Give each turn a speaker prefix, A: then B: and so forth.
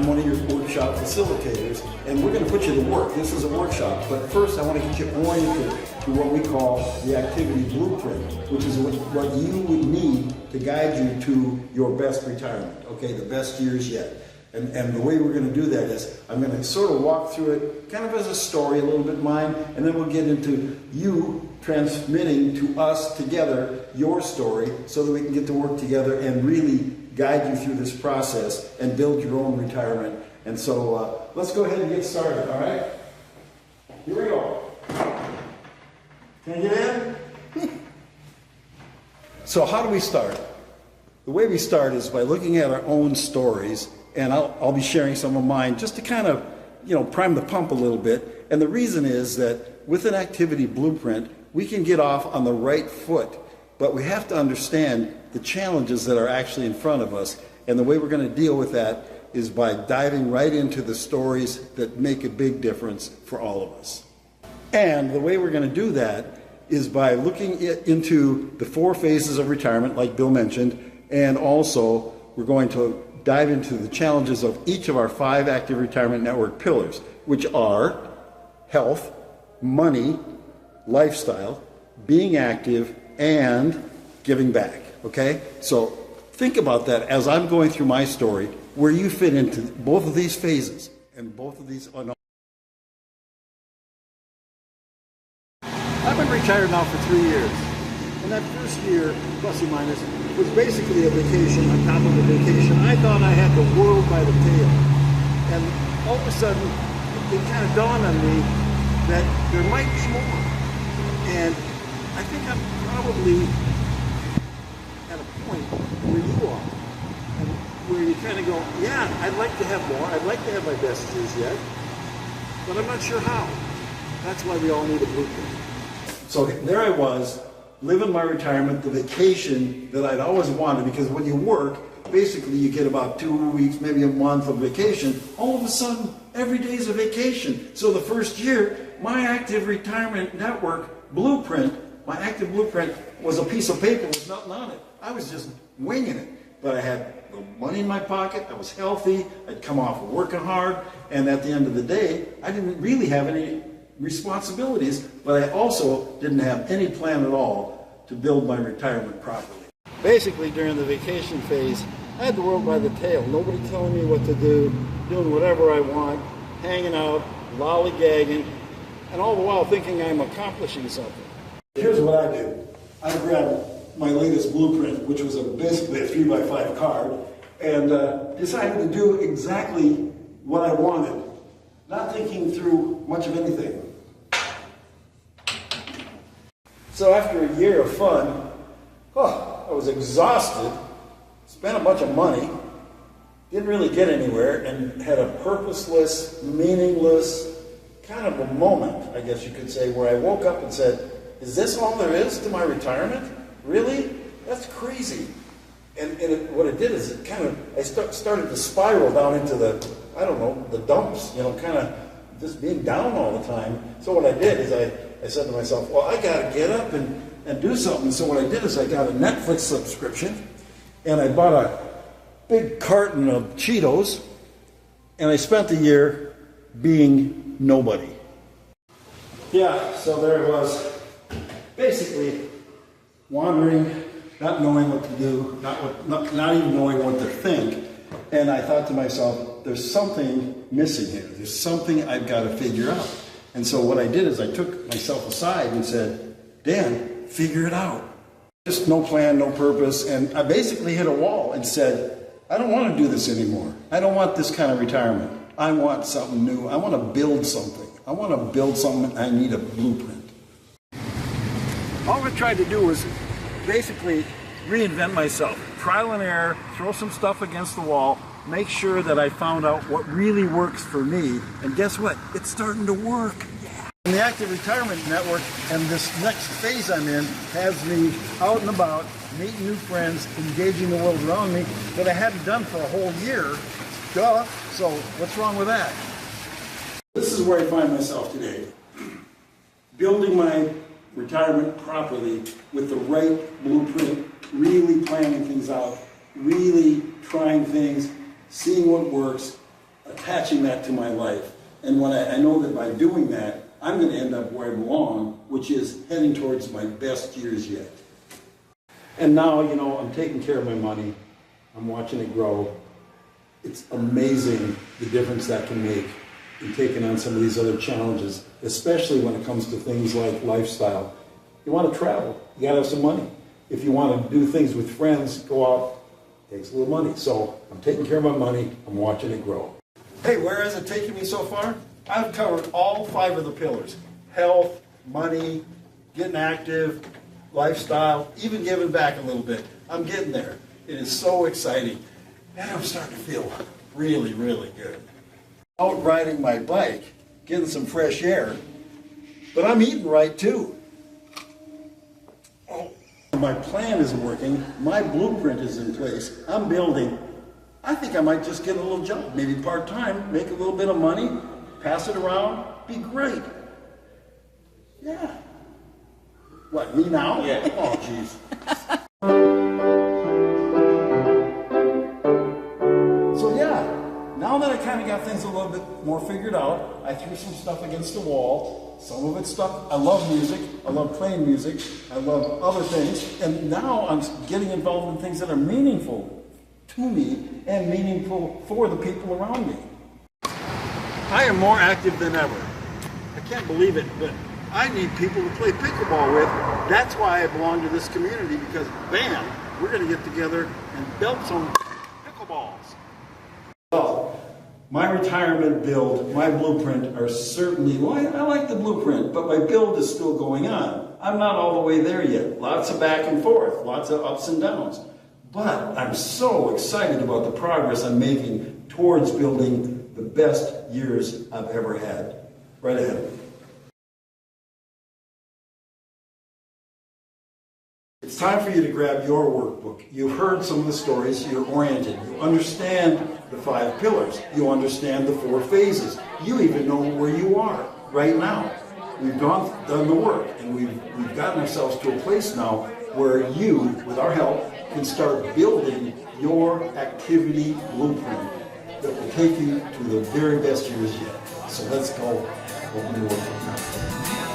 A: I'm one of your workshop facilitators, and we're going to put you to work. This is a workshop, but first I want to get you oriented to what we call the activity blueprint, which is what you would need to guide you to your best retirement, okay, the best years yet. And the way we're going to do that is I'm going to sort of walk through it kind of as a story, a little bit mine, and then we'll get into you transmitting to us together your story so that we can get to work together and really guide you through this process and build your own retirement. And so let's go ahead and get started, all right? Here we go. Can I get in? So how do we start? The way we start is by looking at our own stories, and I'll be sharing some of mine just to kind of, prime the pump a little bit. And the reason is that with an activity blueprint, we can get off on the right foot, but we have to understand the challenges that are actually in front of us. And the way we're going to deal with that is by diving right into the stories that make a big difference for all of us. And the way we're going to do that is by looking into the 4 phases of retirement, like Bill mentioned, and also we're going to dive into the challenges of each of our 5 Active Retirement Network pillars, which are health, money, lifestyle, being active, and giving back. Okay? So think about that as I'm going through my story, where you fit into both of these phases and both of these. Oh, no. I've been retired now for 3 years. And that first year, plus or minus, was basically a vacation on top of a vacation. I thought I had the world by the tail. And all of a sudden, it kind of dawned on me that there might be more. And I think I'm probably at a point where you are. And where you kind of go, yeah, I'd like to have more. I'd like to have my best years yet. But I'm not sure how. That's why we all need a blueprint. So there I was, living my retirement, the vacation that I'd always wanted, because when you work, basically you get about 2 weeks, maybe a month of vacation. All of a sudden, every day is a vacation. So the first year, my Active Retirement Network blueprint, my active blueprint was a piece of paper with nothing on it. I was just winging it. But I had no money in my pocket, I was healthy, I'd come off of working hard, and at the end of the day, I didn't really have any responsibilities, but I also didn't have any plan at all to build my retirement properly. Basically, during the vacation phase, I had the world by the tail. Nobody telling me what to do, doing whatever I want, hanging out, lollygagging, and all the while thinking I'm accomplishing something. Here's what I did. I grabbed my latest blueprint, which was basically a 3x5 card, and decided to do exactly what I wanted, not thinking through much of anything. So after a year of fun, I was exhausted, spent a bunch of money, didn't really get anywhere, and had a purposeless, meaningless kind of a moment, I guess you could say, where I woke up and said, is this all there is to my retirement? Really? That's crazy. And what it did is it kind of, I started to spiral down into the dumps, kind of just being down all the time. So what I did is I said to myself, well, I got to get up and do something. So what I did is I got a Netflix subscription, and I bought a big carton of Cheetos, and I spent the year being nobody. Yeah, so there it was, basically wandering, not knowing what to do, not even knowing what to think. And I thought to myself, there's something missing here. There's something I've got to figure out. And so what I did is I took myself aside and said, Dan, figure it out. Just no plan, no purpose. And I basically hit a wall and said, I don't want to do this anymore. I don't want this kind of retirement. I want something new. I want to build something. I want to build something. I need a blueprint. All I tried to do was basically reinvent myself. Trial and error, throw some stuff against the wall, make sure that I found out what really works for me. And guess what? It's starting to work. And the Active Retirement Network and this next phase I'm in has me out and about, meeting new friends, engaging the world around me that I hadn't done for a whole year. Duh. So what's wrong with that? This is where I find myself today. Building my retirement properly with the right blueprint, really planning things out, really trying things, seeing what works, attaching that to my life. And when I know that by doing that, I'm going to end up where I belong, which is heading towards my best years yet. And now, you know, I'm taking care of my money. I'm watching it grow. It's amazing the difference that can make in taking on some of these other challenges, especially when it comes to things like lifestyle. You want to travel, you got to have some money. If you want to do things with friends, go out, it takes a little money. So I'm taking care of my money, I'm watching it grow. Hey, where has it taken me so far? I've covered all 5 of the pillars: health, money, getting active, lifestyle, even giving back a little bit. I'm getting there. It is so exciting. And I'm starting to feel really, really good. Out riding my bike, getting some fresh air, but I'm eating right too. Oh, my plan is working. My blueprint is in place. I'm building. I think I might just get a little job, maybe part-time, make a little bit of money, pass it around, be great. Yeah. What, me now?
B: Yeah.
A: Oh, jeez. So yeah, now that I kind of got things a little bit more figured out, I threw some stuff against the wall. Some of it stuck. I love music. I love playing music. I love other things. And now I'm getting involved in things that are meaningful to me and meaningful for the people around me. I am more active than ever. I can't believe it, but I need people to play pickleball with. That's why I belong to this community, because bam, we're going to get together and build some pickleballs. Well, my retirement build, my blueprint are certainly, well, I like the blueprint, but my build is still going on. I'm not all the way there yet. Lots of back and forth, lots of ups and downs. But I'm so excited about the progress I'm making towards building the best years I've ever had. Right ahead of me. It's time for you to grab your workbook. You've heard some of the stories, you're oriented, you understand the 5 pillars, you understand the 4 phases, you even know where you are right now. We've done the work, and we've gotten ourselves to a place now where you, with our help, can start building your activity blueprint that will take you to the very best years yet. So let's go open the workbook now.